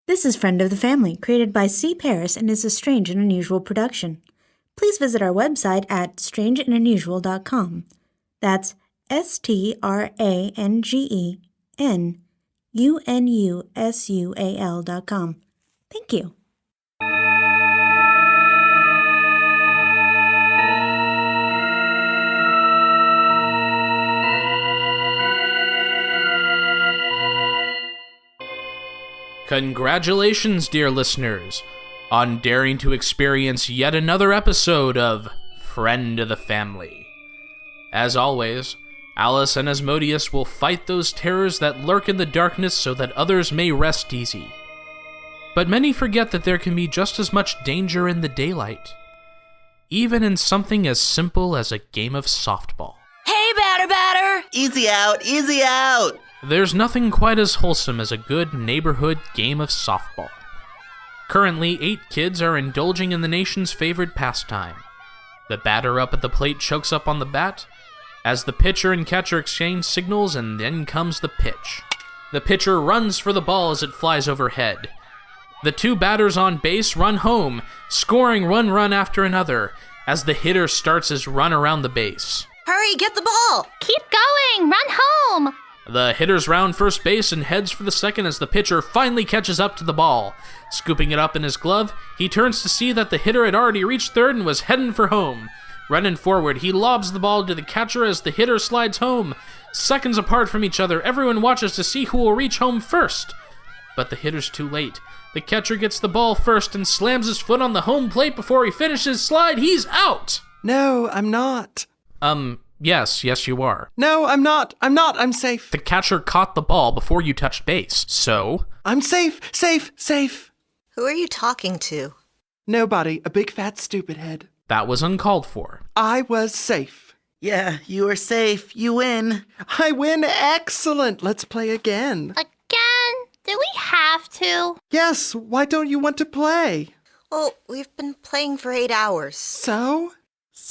This is Friend of the Family, created by C. Paris and is a strange and unusual production. Please visit our website at strangeandunusual.com. That's STRANGENUNUSUAL.com. Thank you. Congratulations, dear listeners, on daring to experience yet another episode of Friend of the Family. As always, Alice and Asmodeus will fight those terrors that lurk in the darkness so that others may rest easy. But many forget that there can be just as much danger in the daylight, even in something as simple as a game of softball. Hey, batter! Easy out, easy out! There's nothing quite as wholesome as a good neighborhood game of softball. Currently, 8 kids are indulging in the nation's favorite pastime. The batter up at the plate chokes up on the bat, as the pitcher and catcher exchange signals, and then comes the pitch. The pitcher runs for the ball as it flies overhead. The 2 batters on base run home, scoring one run after another, as the hitter starts his run around the base. Hurry, get the ball! Keep going! Run home! The hitter's round first base and heads for the second as the pitcher finally catches up to the ball. Scooping it up in his glove, he turns to see that the hitter had already reached third and was heading for home. Running forward, he lobs the ball to the catcher as the hitter slides home. Seconds apart from each other, everyone watches to see who will reach home first. But the hitter's too late. The catcher gets the ball first and slams his foot on the home plate before he finishes his slide. He's out! No, I'm not. Yes, you are. No, I'm not, I'm safe. The catcher caught the ball before you touched base, so... I'm safe. Who are you talking to? Nobody, a big fat stupid head. That was uncalled for. I was safe. Yeah, you are safe. You win. I win, excellent. Let's play again. Again? Do we have to? Yes, why don't you want to play? Well, we've been playing for 8 hours. So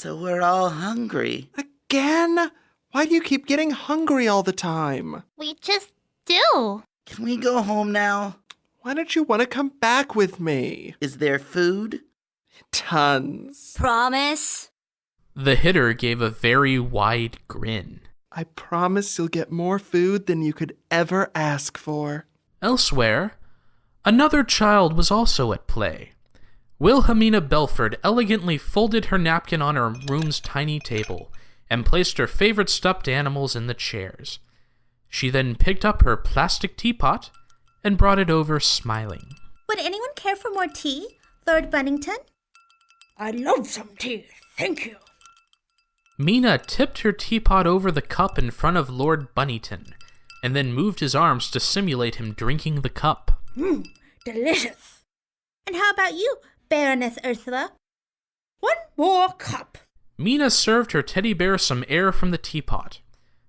we're all hungry. Again? Why do you keep getting hungry all the time? We just do. Can we go home now? Why don't you want to come back with me? Is there food? Tons. Promise? The hitter gave a very wide grin. I promise you'll get more food than you could ever ask for. Elsewhere, another child was also at play. Wilhelmina Belford elegantly folded her napkin on her room's tiny table and placed her favorite stuffed animals in the chairs. She then picked up her plastic teapot and brought it over, smiling. Would anyone care for more tea, Lord Bunnington? I'd love some tea, thank you. Mina tipped her teapot over the cup in front of Lord Bunnington, and then moved his arms to simulate him drinking the cup. Delicious. And how about you, Baroness Ursula? One more cup. Mina served her teddy bear some air from the teapot,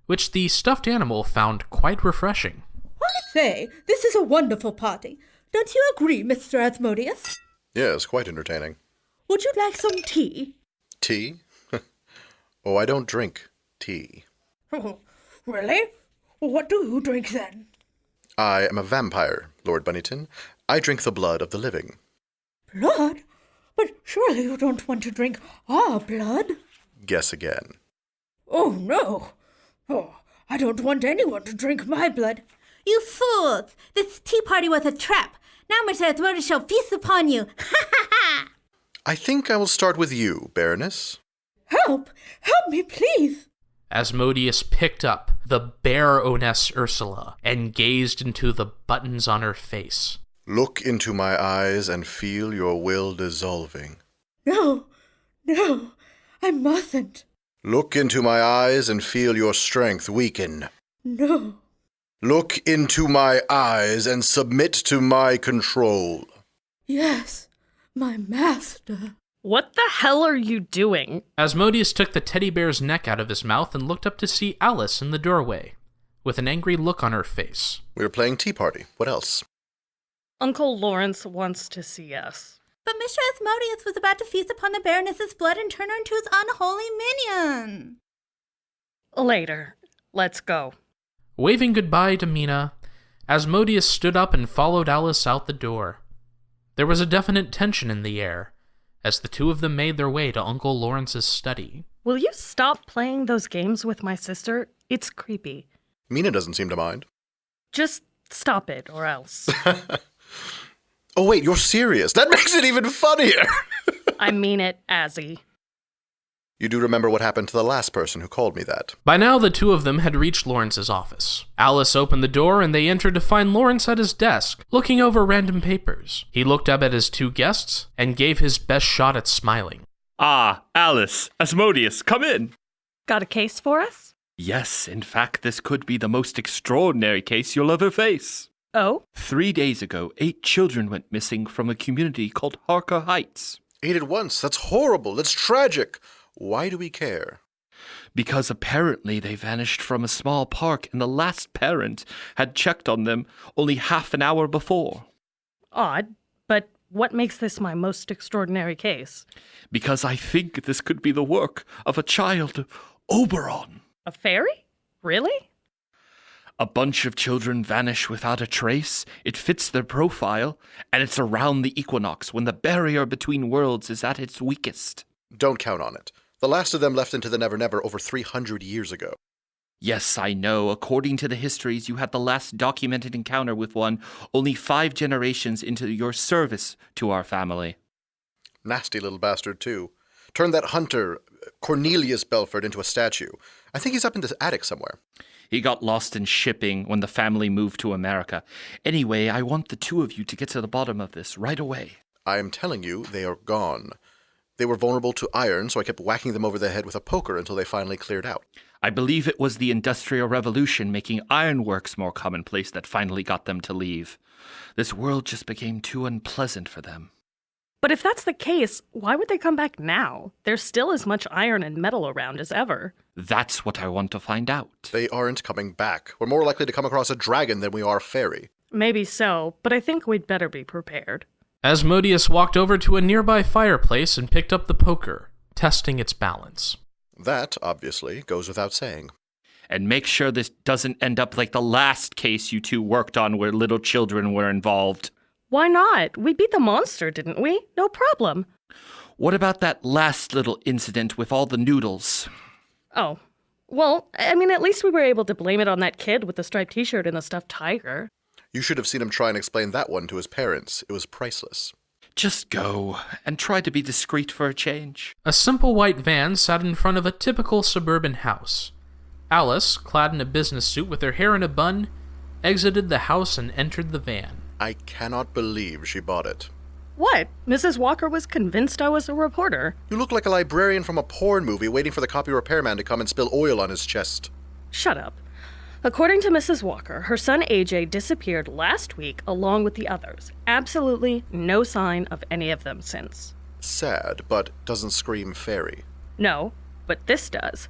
which the stuffed animal found quite refreshing. I say, this is a wonderful party. Don't you agree, Mr. Asmodeus? Yes, quite entertaining. Would you like some tea? Tea? Oh, I don't drink tea. Oh, really? What do you drink then? I am a vampire, Lord Bunnington. I drink the blood of the living. Blood? But surely you don't want to drink our blood? Guess again. Oh, no. Oh, I don't want anyone to drink my blood. You fools! This tea party was a trap. Now Mr. Asmodeus shall feast upon you. Ha ha ha! I think I will start with you, Baroness. Help! Help me, please! Asmodeus picked up the Baroness Ursula and gazed into the buttons on her face. Look into my eyes and feel your will dissolving. No, I mustn't. Look into my eyes and feel your strength weaken. No. Look into my eyes and submit to my control. Yes, my master. What the hell are you doing? Asmodeus took the teddy bear's neck out of his mouth and looked up to see Alice in the doorway, with an angry look on her face. We're playing tea party. What else? Uncle Lawrence wants to see us. But Mr. Asmodeus was about to feast upon the Baroness's blood and turn her into his unholy minion. Later. Let's go. Waving goodbye to Mina, Asmodeus stood up and followed Alice out the door. There was a definite tension in the air as the two of them made their way to Uncle Lawrence's study. Will you stop playing those games with my sister? It's creepy. Mina doesn't seem to mind. Just stop it, or else. Oh wait, you're serious? That makes it even funnier! I mean it, Azzy. You do remember what happened to the last person who called me that? By now, the two of them had reached Lawrence's office. Alice opened the door, and they entered to find Lawrence at his desk, looking over random papers. He looked up at his two guests and gave his best shot at smiling. Ah, Alice, Asmodeus, come in. Got a case for us? Yes, in fact, this could be the most extraordinary case you'll ever face. Oh? 3 days ago, 8 children went missing from a community called Harker Heights. 8 at once? That's horrible. That's tragic. Why do we care? Because apparently they vanished from a small park and the last parent had checked on them only half an hour before. Odd, but what makes this my most extraordinary case? Because I think this could be the work of a child, Oberon. A fairy? Really? A bunch of children vanish without a trace. It fits their profile, and it's around the equinox when the barrier between worlds is at its weakest. Don't count on it. The last of them left into the Never Never over 300 years ago. Yes, I know. According to the histories, you had the last documented encounter with one only 5 generations into your service to our family. Nasty little bastard, too. Turned that hunter, Cornelius Belford, into a statue. I think he's up in the attic somewhere. He got lost in shipping when the family moved to America. Anyway, I want the two of you to get to the bottom of this right away. I am telling you, they are gone. They were vulnerable to iron, so I kept whacking them over the head with a poker until they finally cleared out. I believe it was the Industrial Revolution making ironworks more commonplace that finally got them to leave. This world just became too unpleasant for them. But if that's the case, why would they come back now? There's still as much iron and metal around as ever. That's what I want to find out. They aren't coming back. We're more likely to come across a dragon than we are a fairy. Maybe so, but I think we'd better be prepared. Asmodeus walked over to a nearby fireplace and picked up the poker, testing its balance. That, obviously, goes without saying. And make sure this doesn't end up like the last case you two worked on where little children were involved. Why not? We beat the monster, didn't we? No problem. What about that last little incident with all the noodles? Oh. Well, I mean, at least we were able to blame it on that kid with the striped t-shirt and the stuffed tiger. You should have seen him try and explain that one to his parents. It was priceless. Just go, and try to be discreet for a change. A simple white van sat in front of a typical suburban house. Alice, clad in a business suit with her hair in a bun, exited the house and entered the van. I cannot believe she bought it. What? Mrs. Walker was convinced I was a reporter. You look like a librarian from a porn movie waiting for the copy repairman to come and spill oil on his chest. Shut up. According to Mrs. Walker, her son AJ disappeared last week along with the others. Absolutely no sign of any of them since. Sad, but doesn't scream fairy. No, but this does.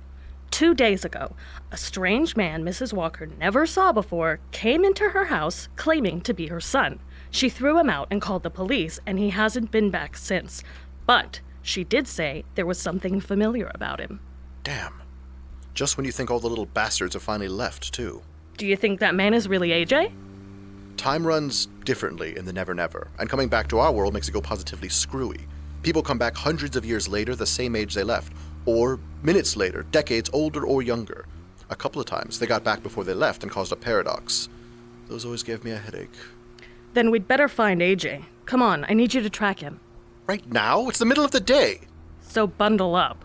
2 days ago, a strange man Mrs. Walker never saw before came into her house claiming to be her son. She threw him out and called the police, and he hasn't been back since. But she did say there was something familiar about him. Damn. Just when you think all the little bastards have finally left, too. Do you think that man is really AJ? Time runs differently in the Never Never, and coming back to our world makes it go positively screwy. People come back hundreds of years later, the same age they left, or minutes later, decades older or younger. A couple of times, they got back before they left and caused a paradox. Those always gave me a headache. Then we'd better find AJ. Come on, I need you to track him. Right now? It's the middle of the day! So bundle up.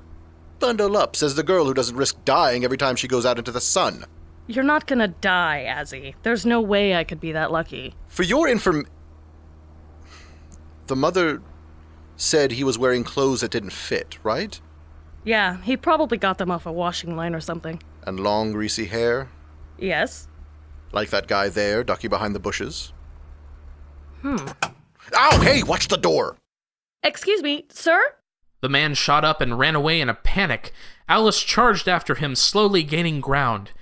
Bundle up, says the girl who doesn't risk dying every time she goes out into the sun. You're not gonna die, Azzy. There's no way I could be that lucky. For your the mother said he was wearing clothes that didn't fit, right? Yeah, he probably got them off a washing line or something. And long, greasy hair? Yes. Like that guy there, ducking behind the bushes? Ow, hey, watch the door! Excuse me, sir? The man shot up and ran away in a panic. Alice charged after him, slowly gaining ground.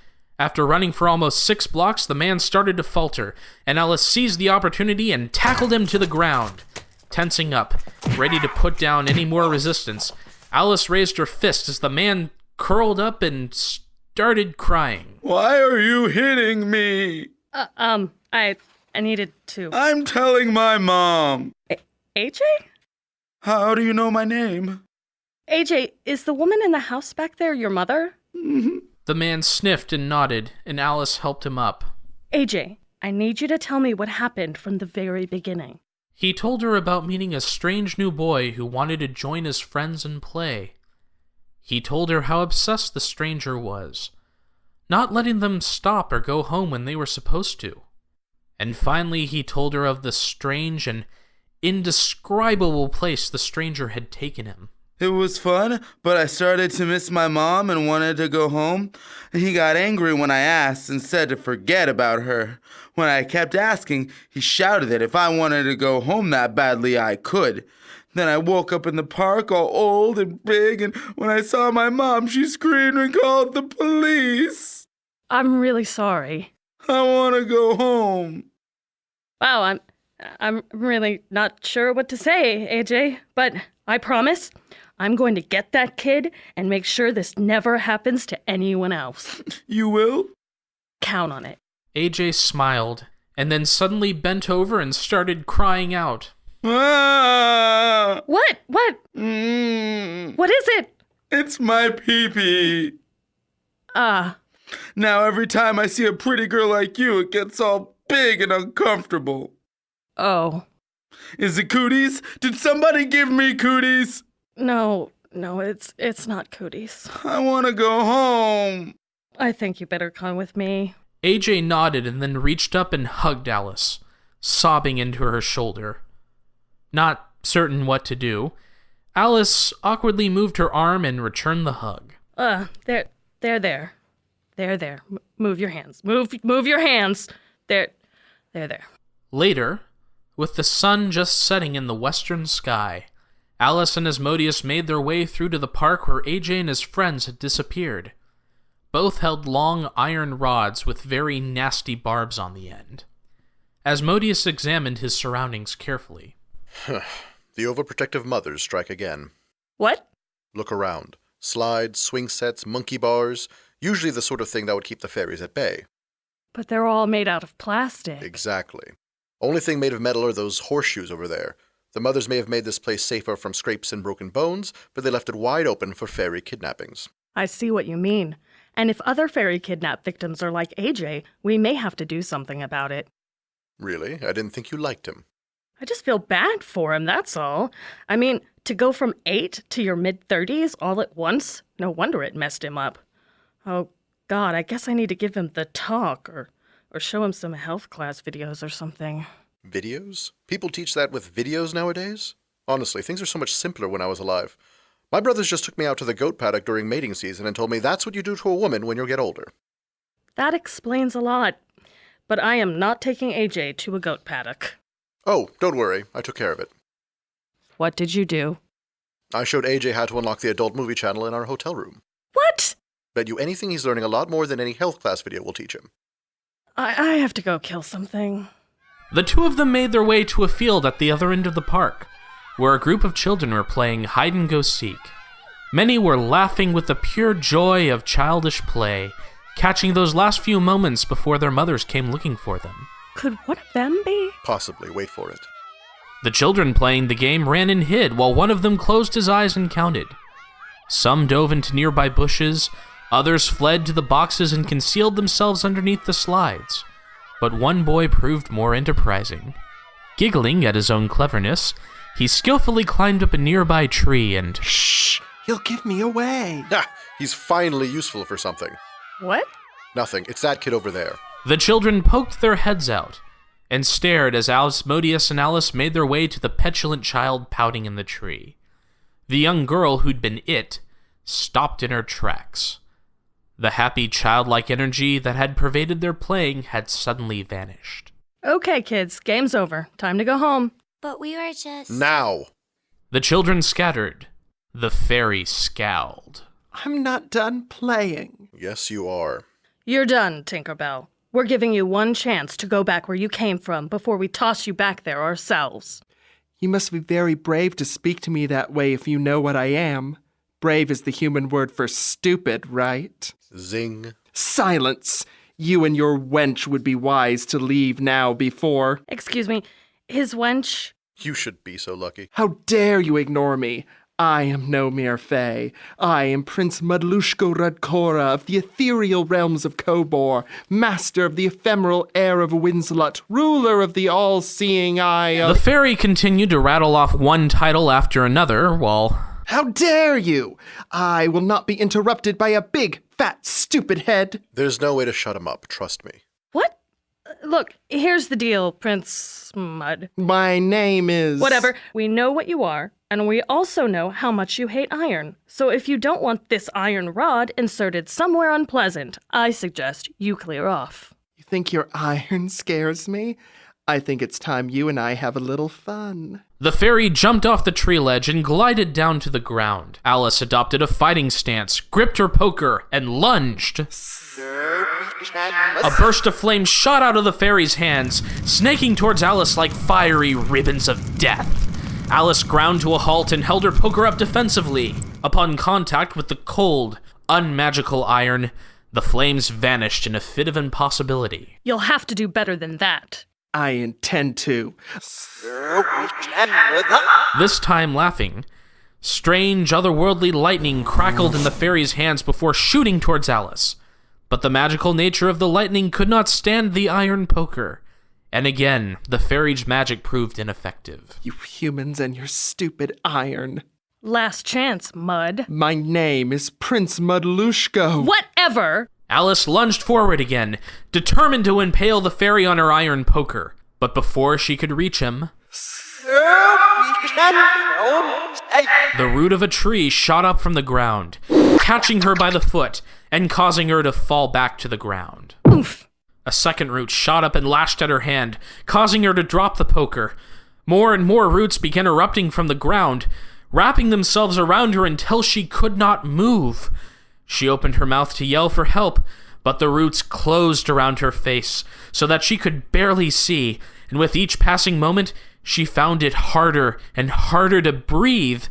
After running for almost 6 blocks, the man started to falter, and Alice seized the opportunity and tackled him to the ground. Tensing up, ready to put down any more resistance, Alice raised her fist as the man curled up and started crying. Why are you hitting me? I needed to. I'm telling my mom. AJ? How do you know my name? AJ, is the woman in the house back there your mother? The man sniffed and nodded, and Alice helped him up. AJ, I need you to tell me what happened from the very beginning. He told her about meeting a strange new boy who wanted to join his friends and play. He told her how obsessed the stranger was, not letting them stop or go home when they were supposed to. And finally he told her of the strange and indescribable place the stranger had taken him. It was fun, but I started to miss my mom and wanted to go home. He got angry when I asked and said to forget about her. When I kept asking, he shouted that if I wanted to go home that badly, I could. Then I woke up in the park all old and big, and when I saw my mom, she screamed and called the police. I'm really sorry. I want to go home. Wow, I'm really not sure what to say, AJ, but I promise I'm going to get that kid and make sure this never happens to anyone else. You will? Count on it. AJ smiled, and then suddenly bent over and started crying out. Ah! What? What? What is it? It's my pee-pee. Now every time I see a pretty girl like you, it gets all big and uncomfortable. Oh. Is it cooties? Did somebody give me cooties? No, it's not cooties. I want to go home. I think you better come with me. AJ nodded and then reached up and hugged Alice, sobbing into her shoulder. Not certain what to do, Alice awkwardly moved her arm and returned the hug. There. Move your hands. Move your hands. There. Later, with the sun just setting in the western sky, Alice and Asmodeus made their way through to the park where AJ and his friends had disappeared. Both held long iron rods with very nasty barbs on the end. Asmodeus examined his surroundings carefully. The overprotective mothers strike again. What? Look around. Slides, swing sets, monkey bars. Usually the sort of thing that would keep the fairies at bay. But they're all made out of plastic. Exactly. Only thing made of metal are those horseshoes over there. The mothers may have made this place safer from scrapes and broken bones, but they left it wide open for fairy kidnappings. I see what you mean. And if other fairy kidnap victims are like AJ, we may have to do something about it. Really? I didn't think you liked him. I just feel bad for him, that's all. I mean, to go from 8 to your mid-30s all at once, no wonder it messed him up. Oh, God, I guess I need to give him the talk or show him some health class videos or something. Videos? People teach that with videos nowadays? Honestly, things are so much simpler when I was alive. My brothers just took me out to the goat paddock during mating season and told me that's what you do to a woman when you get older. That explains a lot. But I am not taking AJ to a goat paddock. Oh, don't worry. I took care of it. What did you do? I showed AJ how to unlock the adult movie channel in our hotel room. What? Bet you anything he's learning a lot more than any health class video will teach him. I have to go kill something. The two of them made their way to a field at the other end of the park, where a group of children were playing hide-and-go-seek. Many were laughing with the pure joy of childish play, catching those last few moments before their mothers came looking for them. Could one of them be? Possibly. Wait for it. The children playing the game ran and hid while one of them closed his eyes and counted. Some dove into nearby bushes, others fled to the boxes and concealed themselves underneath the slides. But one boy proved more enterprising. Giggling at his own cleverness, he skillfully climbed up a nearby tree and... Shh! He'll give me away. Ah, he's finally useful for something. What? Nothing. It's that kid over there. The children poked their heads out and stared as Asmodeus and Alice made their way to the petulant child pouting in the tree. The young girl who'd been it stopped in her tracks. The happy childlike energy that had pervaded their playing had suddenly vanished. Okay, kids, game's over. Time to go home. But we were just... Now! The children scattered. The fairy scowled. I'm not done playing. Yes, you are. You're done, Tinkerbell. We're giving you one chance to go back where you came from before we toss you back there ourselves. You must be very brave to speak to me that way if you know what I am. Brave is the human word for stupid, right? Zing. Silence! You and your wench would be wise to leave now before. Excuse me, his wench? You should be so lucky. How dare you ignore me? I am no mere fae. I am Prince Mudlushko Radkora of the ethereal realms of Kobor, master of the ephemeral air of Winslut, ruler of the all-seeing eye of... The fairy continued to rattle off one title after another while... How dare you! I will not be interrupted by a big, fat, stupid head. There's no way to shut him up, trust me. What? Look, here's the deal, Prince Mud. My name is... Whatever. We know what you are, and we also know how much you hate iron. So if you don't want this iron rod inserted somewhere unpleasant, I suggest you clear off. You think your iron scares me? I think it's time you and I have a little fun. The fairy jumped off the tree ledge and glided down to the ground. Alice adopted a fighting stance, gripped her poker, and lunged. A burst of flame shot out of the fairy's hands, snaking towards Alice like fiery ribbons of death. Alice ground to a halt and held her poker up defensively. Upon contact with the cold, unmagical iron, the flames vanished in a fit of impossibility. You'll have to do better than that. I intend to. This time laughing, strange, otherworldly lightning crackled in the fairy's hands before shooting towards Alice. But the magical nature of the lightning could not stand the iron poker. And again, the fairy's magic proved ineffective. You humans and your stupid iron. Last chance, Mud. My name is Prince Mudlushko. Whatever! Alice lunged forward again, determined to impale the fairy on her iron poker. But before she could reach him, the root of a tree shot up from the ground, catching her by the foot and causing her to fall back to the ground. Oof. A second root shot up and lashed at her hand, causing her to drop the poker. More and more roots began erupting from the ground, wrapping themselves around her until she could not move. She opened her mouth to yell for help, but the roots closed around her face so that she could barely see, and with each passing moment, she found it harder and harder to breathe.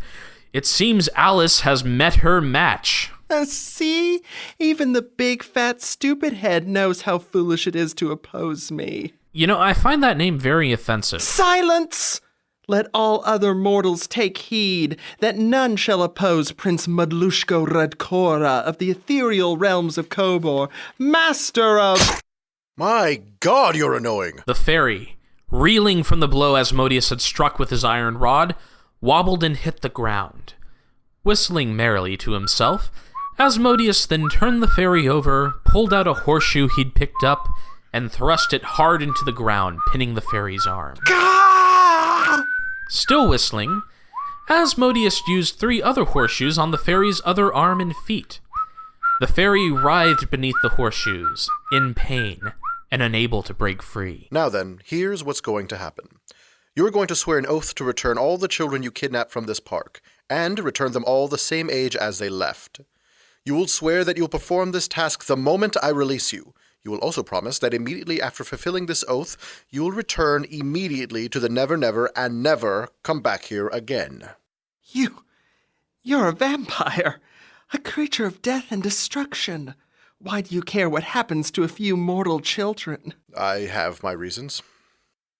It seems Alice has met her match. See? Even the big, fat, stupid head knows how foolish it is to oppose me. You know, I find that name very offensive. Silence! Let all other mortals take heed that none shall oppose Prince Mudlushko Radkora of the ethereal realms of Kobor, master of... My God, you're annoying! The fairy, reeling from the blow Asmodeus had struck with his iron rod, wobbled and hit the ground. Whistling merrily to himself, Asmodeus then turned the fairy over, pulled out a horseshoe he'd picked up, and thrust it hard into the ground, pinning the fairy's arm. Still whistling, Asmodeus used 3 other horseshoes on the fairy's other arm and feet. The fairy writhed beneath the horseshoes, in pain, and unable to break free. Now then, here's what's going to happen. You are going to swear an oath to return all the children you kidnapped from this park, and return them all the same age as they left. You will swear that you will perform this task the moment I release you. You will also promise that immediately after fulfilling this oath, you will return immediately to the Never Never and never come back here again. You're a vampire, a creature of death and destruction. Why do you care what happens to a few mortal children? I have my reasons.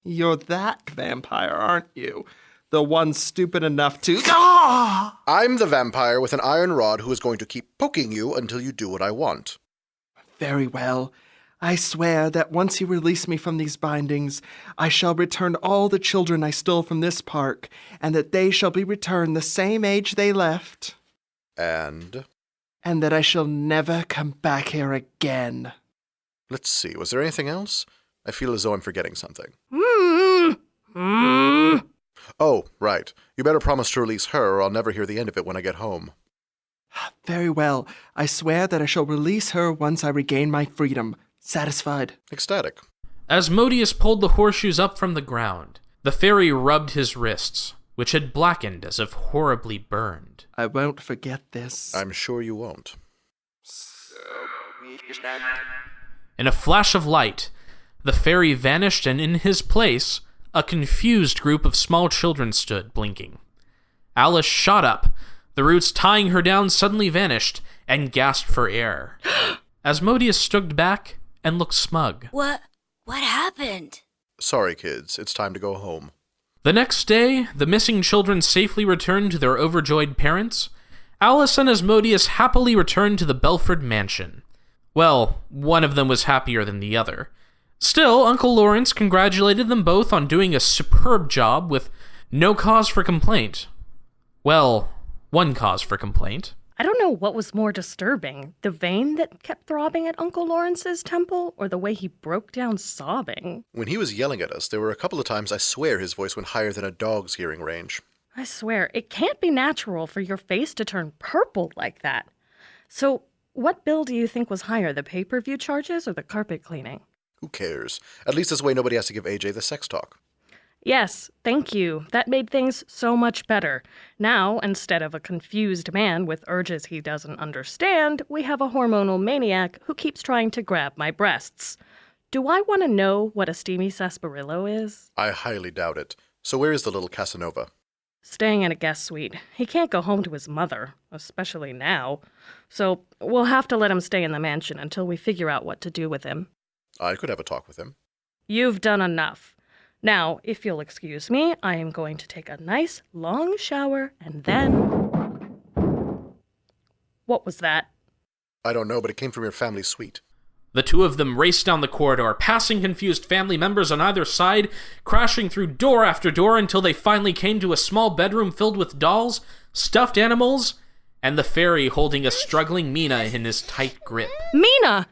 You're that vampire, aren't you? The one stupid enough to... Ah! I'm the vampire with an iron rod who is going to keep poking you until you do what I want. Very well. I swear that once you release me from these bindings, I shall return all the children I stole from this park, and that they shall be returned the same age they left. And that I shall never come back here again. Let's see, was there anything else? I feel as though I'm forgetting something. Oh, right. You better promise to release her, or I'll never hear the end of it when I get home. Very well. I swear that I shall release her once I regain my freedom. Satisfied. Ecstatic. Asmodeus pulled the horseshoes up from the ground. The fairy rubbed his wrists, which had blackened as if horribly burned. I won't forget this. I'm sure you won't. In a flash of light, the fairy vanished, and in his place, a confused group of small children stood, blinking. Alice shot up. The roots tying her down suddenly vanished, and gasped for air. Asmodeus stood back and looked smug. What happened? Sorry, kids. It's time to go home. The next day, the missing children safely returned to their overjoyed parents. Alice and Asmodeus happily returned to the Belford mansion. Well, one of them was happier than the other. Still, Uncle Lawrence congratulated them both on doing a superb job with no cause for complaint. Well, one cause for complaint. I don't know what was more disturbing, the vein that kept throbbing at Uncle Lawrence's temple, or the way he broke down sobbing. When he was yelling at us, there were a couple of times I swear his voice went higher than a dog's hearing range. I swear, it can't be natural for your face to turn purple like that. So, what bill do you think was higher, the pay-per-view charges or the carpet cleaning? Who cares? At least this way nobody has to give AJ the sex talk. Yes, thank you. That made things so much better. Now, instead of a confused man with urges he doesn't understand, we have a hormonal maniac who keeps trying to grab my breasts. Do I want to know what a steamy sarsaparilla is? I highly doubt it. So where is the little Casanova? Staying in a guest suite. He can't go home to his mother, especially now. So we'll have to let him stay in the mansion until we figure out what to do with him. I could have a talk with him. You've done enough. Now, if you'll excuse me, I am going to take a nice, long shower, and then... What was that? I don't know, but it came from your family suite. The two of them raced down the corridor, passing confused family members on either side, crashing through door after door until they finally came to a small bedroom filled with dolls, stuffed animals, and the fairy holding a struggling Mina in his tight grip. Mina!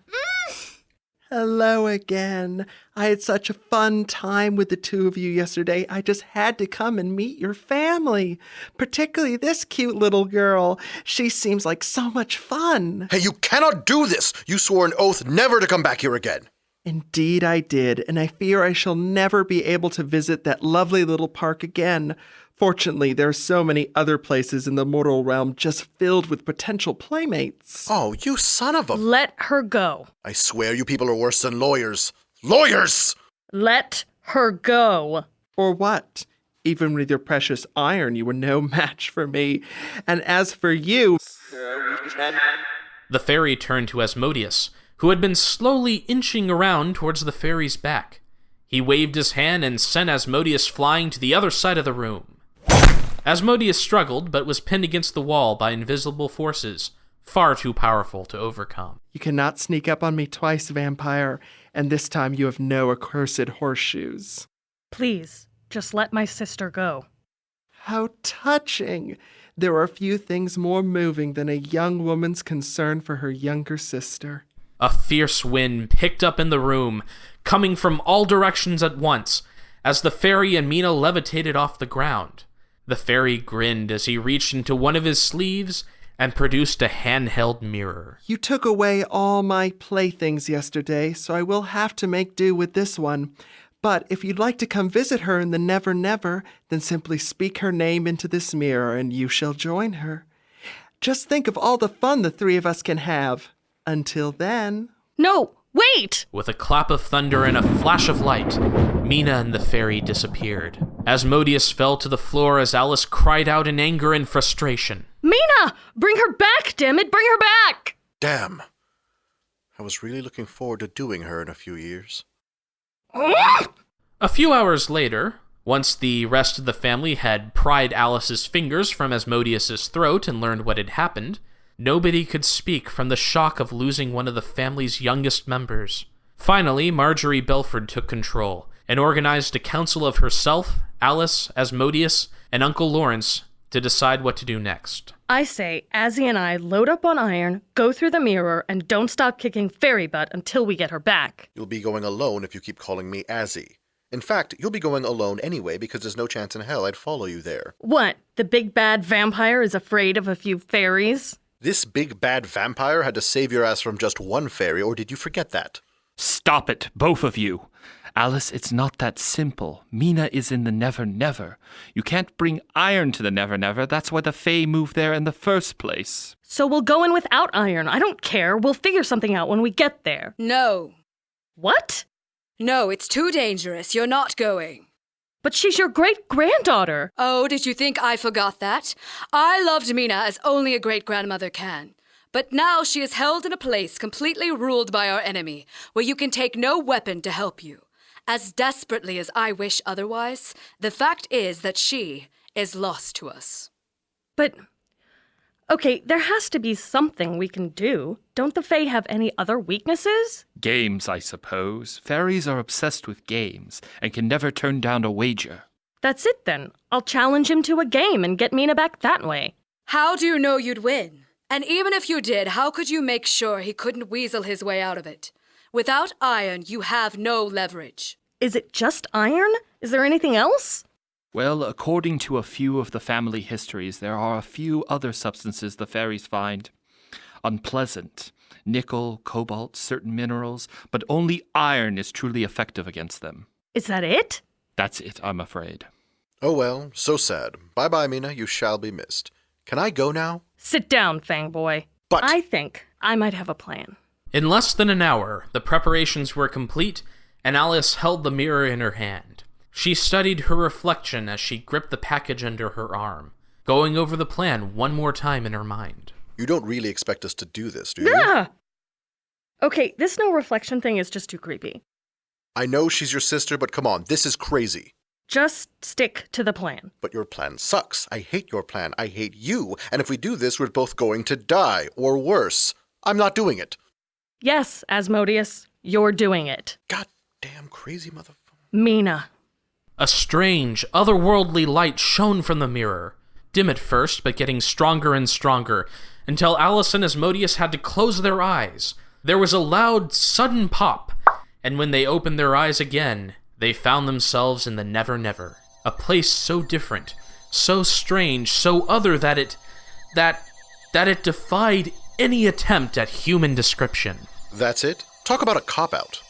Hello again. I had such a fun time with the two of you yesterday. I just had to come and meet your family. Particularly this cute little girl. She seems like so much fun. Hey, you cannot do this! You swore an oath never to come back here again. Indeed I did, and I fear I shall never be able to visit that lovely little park again. Fortunately, there are so many other places in the mortal realm just filled with potential playmates. Oh, you son of a... Let her go. I swear you people are worse than lawyers. Lawyers! Let her go. Or what? Even with your precious iron, you were no match for me. And as for you... The fairy turned to Asmodeus, who had been slowly inching around towards the fairy's back. He waved his hand and sent Asmodeus flying to the other side of the room. Asmodeus struggled, but was pinned against the wall by invisible forces, far too powerful to overcome. You cannot sneak up on me twice, vampire, and this time you have no accursed horseshoes. Please, just let my sister go. How touching! There are few things more moving than a young woman's concern for her younger sister. A fierce wind picked up in the room, coming from all directions at once, as the fairy and Mina levitated off the ground. The fairy grinned as he reached into one of his sleeves and produced a handheld mirror. You took away all my playthings yesterday, so I will have to make do with this one. But if you'd like to come visit her in the Never Never, then simply speak her name into this mirror and you shall join her. Just think of all the fun the three of us can have. Until then... No, wait! With a clap of thunder and a flash of light, Mina and the fairy disappeared. Asmodeus fell to the floor as Alice cried out in anger and frustration. Mina! Bring her back, damn it! Bring her back! Damn. I was really looking forward to doing her in a few years. A few hours later, once the rest of the family had pried Alice's fingers from Asmodeus's throat and learned what had happened, nobody could speak from the shock of losing one of the family's youngest members. Finally, Marjorie Belford took control and organized a council of herself, Alice, Asmodeus, and Uncle Lawrence to decide what to do next. I say, Azzy and I load up on iron, go through the mirror, and don't stop kicking fairy butt until we get her back. You'll be going alone if you keep calling me Azzy. In fact, you'll be going alone anyway because there's no chance in hell I'd follow you there. What? The big bad vampire is afraid of a few fairies? This big bad vampire had to save your ass from just one fairy, or did you forget that? Stop it, both of you. Alice, it's not that simple. Mina is in the Never Never. You can't bring iron to the Never Never. That's why the Fae moved there in the first place. So we'll go in without iron. I don't care. We'll figure something out when we get there. No. What? No, it's too dangerous. You're not going. But she's your great-granddaughter. Oh, did you think I forgot that? I loved Mina as only a great-grandmother can. But now she is held in a place completely ruled by our enemy, where you can take no weapon to help you. As desperately as I wish otherwise, the fact is that she is lost to us. But, okay, there has to be something we can do. Don't the Fae have any other weaknesses? Games, I suppose. Fairies are obsessed with games and can never turn down a wager. That's it then. I'll challenge him to a game and get Mina back that way. How do you know you'd win? And even if you did, how could you make sure he couldn't weasel his way out of it? Without iron, you have no leverage. Is it just iron? Is there anything else? Well, according to a few of the family histories, there are a few other substances the fairies find unpleasant. Nickel, cobalt, certain minerals, but only iron is truly effective against them. Is that it? That's it, I'm afraid. Oh well, so sad. Bye-bye, Mina, you shall be missed. Can I go now? Sit down, Fangboy. But I think I might have a plan. In less than an hour, the preparations were complete, and Alice held the mirror in her hand. She studied her reflection as she gripped the package under her arm, going over the plan one more time in her mind. You don't really expect us to do this, do you? Yeah! Okay, this no reflection thing is just too creepy. I know she's your sister, but come on, this is crazy. Just stick to the plan. But your plan sucks. I hate your plan. I hate you. And if we do this, we're both going to die, or worse. I'm not doing it. Yes, Asmodeus, you're doing it. Goddamn crazy motherfucker. Mina. A strange, otherworldly light shone from the mirror, dim at first, but getting stronger and stronger, until Alice and Asmodeus had to close their eyes. There was a loud, sudden pop, and when they opened their eyes again, they found themselves in the Never Never, a place so different, so strange, so other that it defied any attempt at human description. That's it? Talk about a cop-out.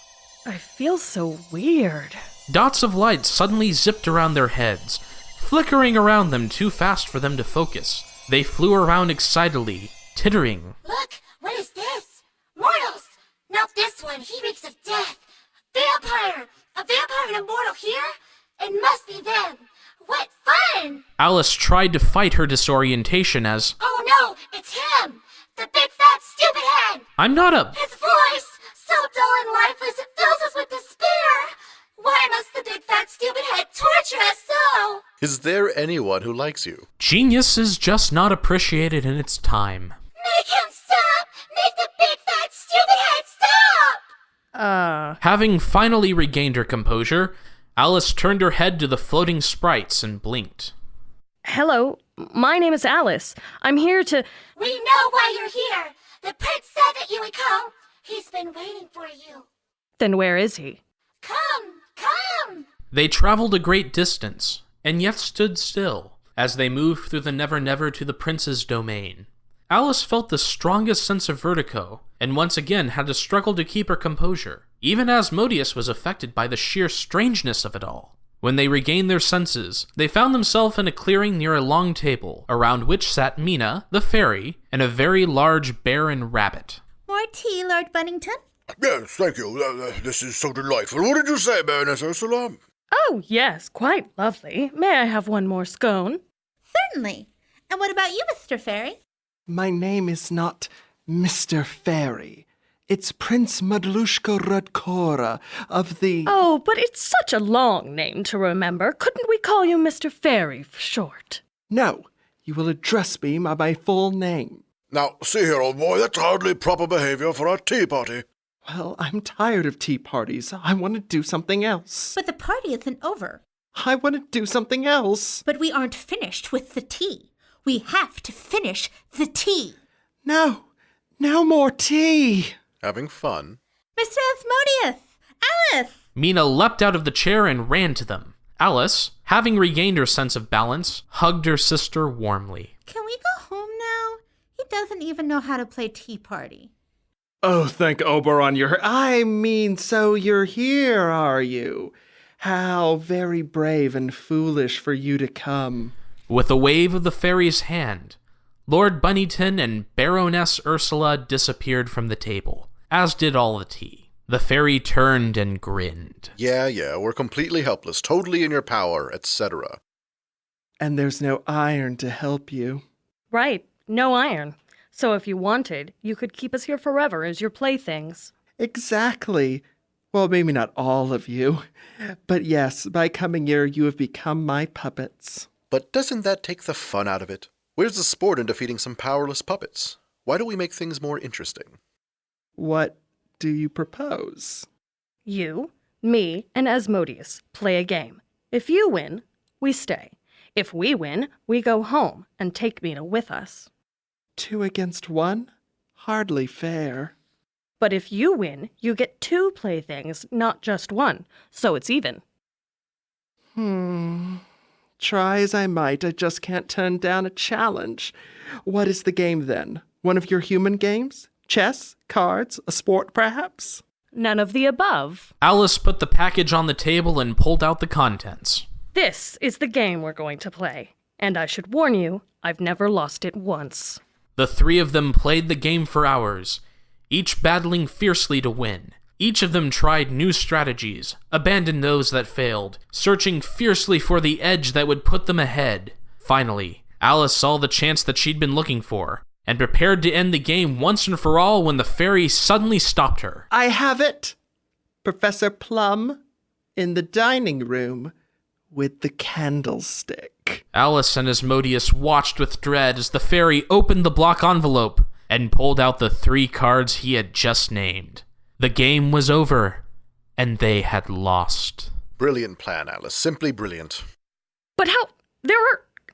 I feel so weird. Dots of light suddenly zipped around their heads, flickering around them too fast for them to focus. They flew around excitedly, tittering. Look, what is this? Mortals! Not this one, he reeks of death. Vampire! A vampire and a mortal here? It must be them. What fun! Alice tried to fight her disorientation as, Oh no, it's him! The big fat stupid head! I'm not a... His voice! So dull and lifeless, it fills us with despair! Why must the big fat stupid head torture us so? Is there anyone who likes you? Genius is just not appreciated in its time. Make him stop! Make the big fat stupid head stop! Having finally regained her composure, Alice turned her head to the floating sprites and blinked. Hello, my name is Alice. I'm here to... We know why you're here! The prince said that you would come! He's been waiting for you. Then where is he? Come! They traveled a great distance, and yet stood still, as they moved through the Never Never to the prince's domain. Alice felt the strongest sense of vertigo, and once again had to struggle to keep her composure. Even Asmodeus was affected by the sheer strangeness of it all. When they regained their senses, they found themselves in a clearing near a long table, around which sat Mina, the fairy, and a very large bear and rabbit. More tea, Lord Buddington? Yes, thank you. This is so delightful. What did you say, Baroness Ursula? Oh, yes, quite lovely. May I have one more scone? Certainly. And what about you, Mr. Fairy? My name is not Mr. Fairy. It's Prince Madlushko Radkora of the... Oh, but it's such a long name to remember. Couldn't we call you Mr. Fairy for short? No, you will address me by my full name. Now, see here, old boy, that's hardly proper behavior for a tea party. Well, I'm tired of tea parties. I want to do something else. But the party isn't over. I want to do something else. But we aren't finished with the tea. We have to finish the tea. No more tea. Having fun? Mr. Asmodeus! Alice! Mina leapt out of the chair and ran to them. Alice, having regained her sense of balance, hugged her sister warmly. Can we go home now? He doesn't even know how to play tea party. Oh, thank Oberon so you're here, are you? How very brave and foolish for you to come. With a wave of the fairy's hand, Lord Bunnington and Baroness Ursula disappeared from the table, as did all the tea. The fairy turned and grinned. Yeah, we're completely helpless, totally in your power, etc. And there's no iron to help you. Right, no iron. So if you wanted, you could keep us here forever as your playthings. Exactly. Well, maybe not all of you. But yes, by coming here, you have become my puppets. But doesn't that take the fun out of it? Where's the sport in defeating some powerless puppets? Why don't we make things more interesting? What do you propose? You, me, and Asmodeus play a game. If you win, we stay. If we win, we go home and take Mina with us. 2 against 1? Hardly fair. But if you win, you get 2 playthings, not just 1, so it's even. Try as I might, I just can't turn down a challenge. What is the game then? One of your human games? Chess? Cards? A sport, perhaps? None of the above. Alice put the package on the table and pulled out the contents. This is the game we're going to play. And I should warn you, I've never lost it once. The 3 of them played the game for hours, each battling fiercely to win. Each of them tried new strategies, abandoned those that failed, searching fiercely for the edge that would put them ahead. Finally, Alice saw the chance that she'd been looking for, and prepared to end the game once and for all when the fairy suddenly stopped her. I have it! Professor Plum, in the dining room, with the candlestick. Alice and Asmodeus watched with dread as the fairy opened the block envelope and pulled out the 3 cards he had just named. The game was over, and they had lost. Brilliant plan, Alice. Simply brilliant. But how?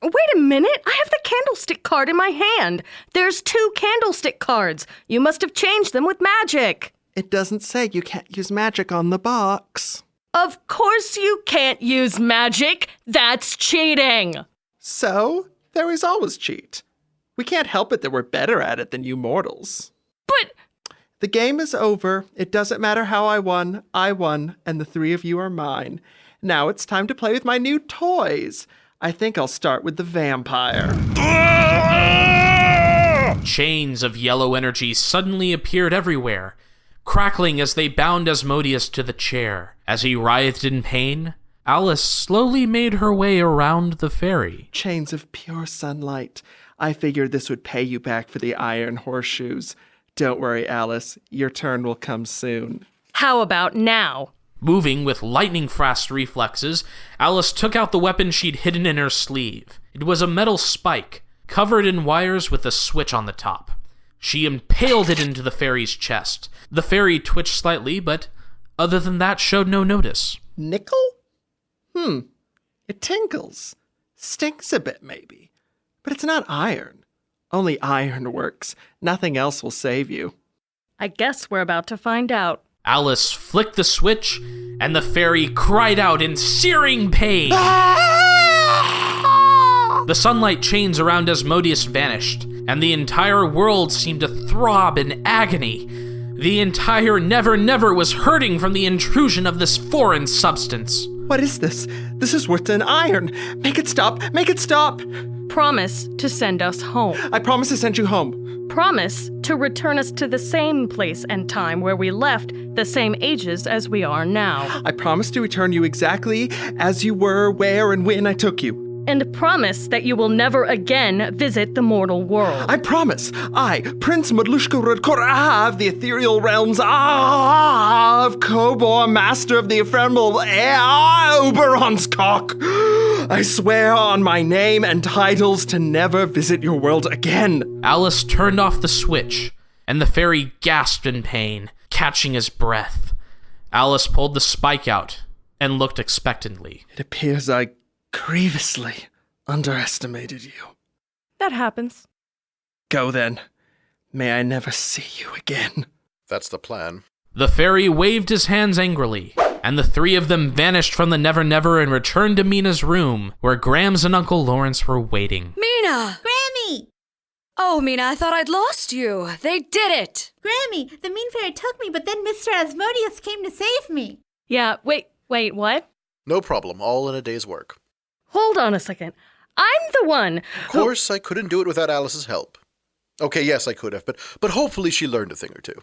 Wait a minute! I have the candlestick card in my hand! There's 2 candlestick cards! You must have changed them with magic! It doesn't say you can't use magic on the box. Of course you can't use magic! That's cheating! So, there is always cheat. We can't help it that we're better at it than you mortals. But... The game is over. It doesn't matter how I won, and the 3 of you are mine. Now it's time to play with my new toys. I think I'll start with the vampire. Chains of yellow energy suddenly appeared everywhere, crackling as they bound Asmodeus to the chair. As he writhed in pain, Alice slowly made her way around the fairy. Chains of pure sunlight. I figured this would pay you back for the iron horseshoes. Don't worry, Alice. Your turn will come soon. How about now? Moving with lightning-fast reflexes, Alice took out the weapon she'd hidden in her sleeve. It was a metal spike, covered in wires with a switch on the top. She impaled it into the fairy's chest. The fairy twitched slightly, but other than that showed no notice. Nickel? It tinkles. Stinks a bit, maybe. But it's not iron. Only iron works. Nothing else will save you. I guess we're about to find out. Alice flicked the switch, and the fairy cried out in searing pain. The sunlight chains around Asmodeus vanished, and the entire world seemed to throb in agony. The entire Never Never was hurting from the intrusion of this foreign substance. What is this? This is worse than iron. Make it stop! Make it stop! Promise to send us home. I promise to send you home. Promise to return us to the same place and time where we left, the same ages as we are now. I promise to return you exactly as you were, where, and when I took you. And promise that you will never again visit the mortal world. I promise. I, Prince Madlushka Radkora of the ethereal realms of Kobor, master of the ephemeral air, Oberon's cock. I swear on my name and titles to never visit your world again. Alice turned off the switch, and the fairy gasped in pain, catching his breath. Alice pulled the spike out and looked expectantly. It appears I grievously underestimated you. That happens. Go then. May I never see you again. That's the plan. The fairy waved his hands angrily, and the 3 of them vanished from the Never Never and returned to Mina's room, where Grams and Uncle Lawrence were waiting. Mina! Grammy! Oh, Mina, I thought I'd lost you. They did it! Grammy, the mean fairy took me, but then Mr. Asmodeus came to save me. Yeah, wait, what? No problem. All in a day's work. Hold on a second. I'm the one. Of course, I couldn't do it without Alice's help. Okay, yes, I could have, but hopefully she learned a thing or two.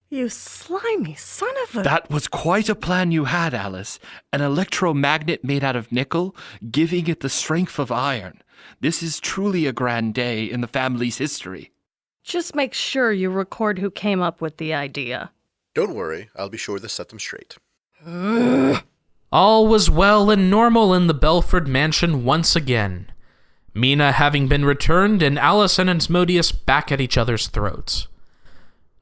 You slimy son of a... That was quite a plan you had, Alice. An electromagnet made out of nickel, giving it the strength of iron. This is truly a grand day in the family's history. Just make sure you record who came up with the idea. Don't worry, I'll be sure to set them straight. All was well and normal in the Belford mansion once again. Mina having been returned and Alice and Asmodeus back at each other's throats.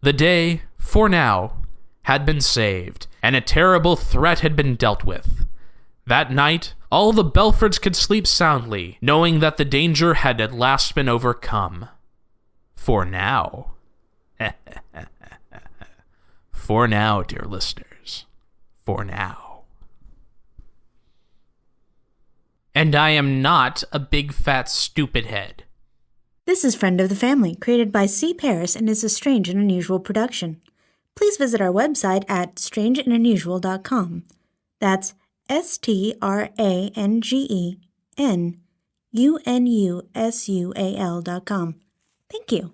The day, for now, had been saved, and a terrible threat had been dealt with. That night, all the Belfords could sleep soundly, knowing that the danger had at last been overcome. For now. For now, dear listeners. For now. And I am not a big fat stupid head. This is Friend of the Family, created by C. Paris and is a strange and unusual production. Please visit our website at strangeandunusual.com. That's STRANGENUNUSUAL.com. Thank you.